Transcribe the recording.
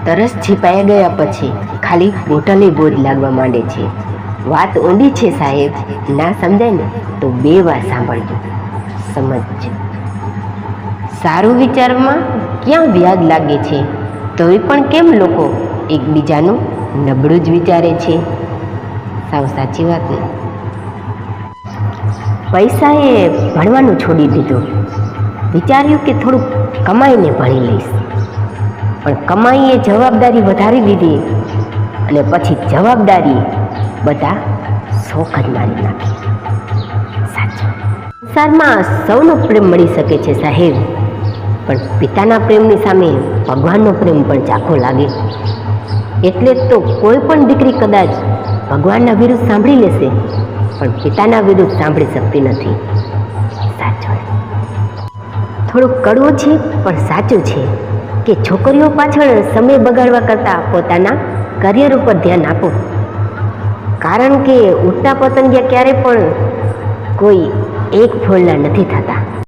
તરસ છીપાઈ ગયા પછી ખાલી બોટલે બોજ લાગવા માંડે છે. વાત ઊંડી છે સાહેબ, ના સમજાય ને તો 2 વાર સાંભળજો, સમજજો. સારું વિચારમાં ક્યાં વ્યાજ લાગે છે, તોય પણ કેમ લોકો એકબીજાનું નબળું જ વિચારે છે? સાવ સાચી વાત ને. પૈસાએ ભણવાનું છોડી દીધું. વિચાર્યું કે થોડુંક કમાઈને ભણી લઈશ, પણ કમાઈએ જવાબદારી વધારી દીધી અને પછી જવાબદારી બધા શોખ જ મારી નાખી. સાચું. સંસારમાં સૌનો પ્રેમ મળી શકે છે સાહેબ, પણ પિતાના પ્રેમની સામે ભગવાનનો પ્રેમ પણ ચાખો લાગે. એટલે જ તો કોઈ પણ દીકરી કદાચ ભગવાનના વિરુદ્ધ સાંભળી લેશે, પણ પિતાના વિરુદ્ધ સાંભળી શકતી નથી. સાચું. થોડુંક કડવું છે પણ સાચું છે કે છોકરીઓ પાછળ સમય બગાડવા કરતાં પોતાના કરિયર ઉપર ધ્યાન આપો, કારણ કે ઉડતા પતંગિયા ક્યારે પણ કોઈ એક ફોલ્ડના નથી થતા.